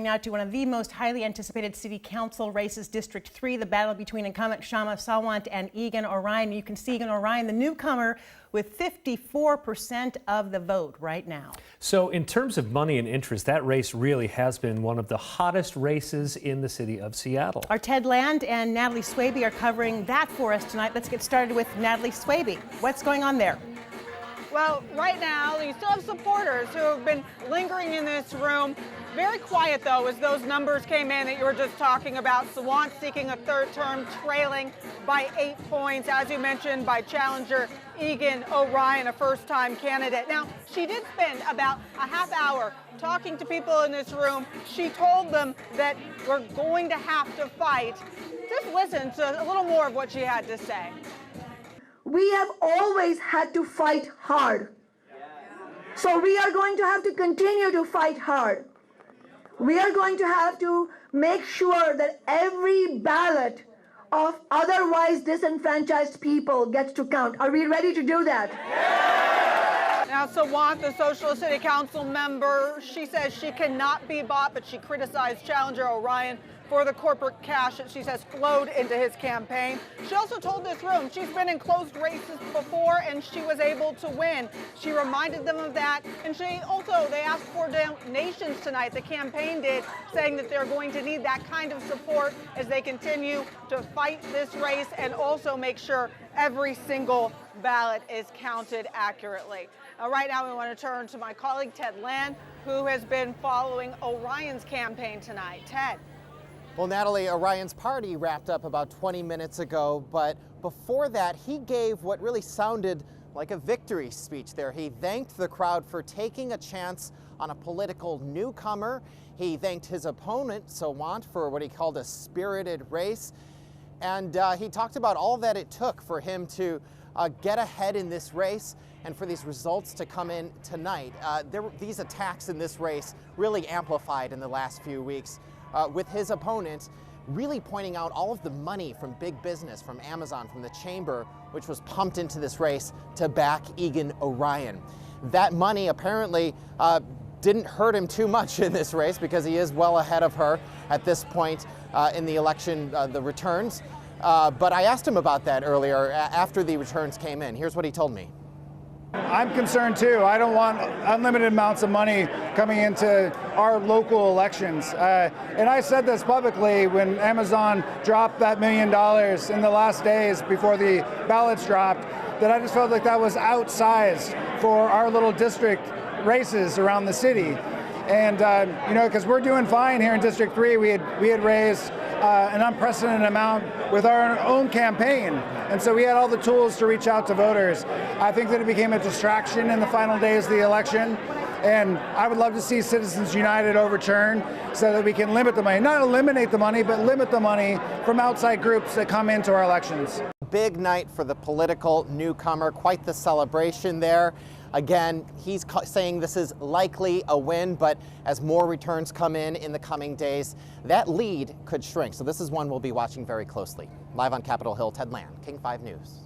Now to one of the most highly anticipated city council races, District 3, the battle between Incumbent Kshama Sawant and Egan Orion. You can see Egan Orion, the newcomer, with 54% of the vote right now. So in terms of money and interest, that race really has been one of the hottest races in the city of Seattle. Our Ted Land and Natalie Swaby are covering that for us tonight. Let's get started with Natalie Swaby. What's going on there? Well, right now, you still have supporters who have been lingering in this room. Very quiet, though, as those numbers came in that you were just talking about. Sawant seeking a third term, trailing by 8 points, as you mentioned, by challenger Egan Orion, a first-time candidate. Now, she did spend about a half hour talking to people in this room. She told them that we're going to have to fight. Just listen to a little more of what she had to say. We have always had to fight hard. So we are going to have to continue to fight hard. We are going to have to make sure that every ballot of otherwise disenfranchised people gets to count. Are we ready to do that? Now, Sawant, the Socialist City Council member, she says she cannot be bought, but she criticized challenger Orion for the corporate cash that she says flowed into his campaign. She also told this room she's been in closed races before and she was able to win. She reminded them of that, and they asked for donations tonight, the campaign did, saying that they're going to need that kind of support as they continue to fight this race and also make sure every single ballot is counted accurately. Right now we want to turn to my colleague Ted Land, who has been following Orion's campaign tonight. Ted. Well, Natalie, Orion's party wrapped up about 20 minutes ago, but before that, he gave what really sounded like a victory speech there. He thanked the crowd for taking a chance on a political newcomer. He thanked his opponent, Sawant, for what he called a spirited race. And he talked about all that it took for him to get ahead in this race and for these results to come in tonight. These attacks in this race really amplified in the last few weeks. With his opponent really pointing out all of the money from big business, from Amazon, from the chamber, which was pumped into this race to back Egan Orion. That money apparently didn't hurt him too much in this race because he is well ahead of her at this point in the election, the returns. But I asked him about that earlier after the returns came in. Here's what he told me. I'm concerned too. I don't want unlimited amounts of money coming into our local elections. And I said this publicly when Amazon dropped that $1 million in the last days before the ballots dropped, that I just felt like that was outsized for our little district races around the city. And because we're doing fine here in District 3, we had raised an unprecedented amount with our own campaign. And so we had all the tools to reach out to voters. I think that it became a distraction in the final days of the election. And I would love to see Citizens United overturn so that we can limit the money, not eliminate the money, but limit the money from outside groups that come into our elections. Big night for the political newcomer, quite the celebration there. Again, he's saying this is likely a win, but as more returns come in the coming days, that lead could shrink. So this is one we'll be watching very closely. Live on Capitol Hill, Ted Land, King 5 News.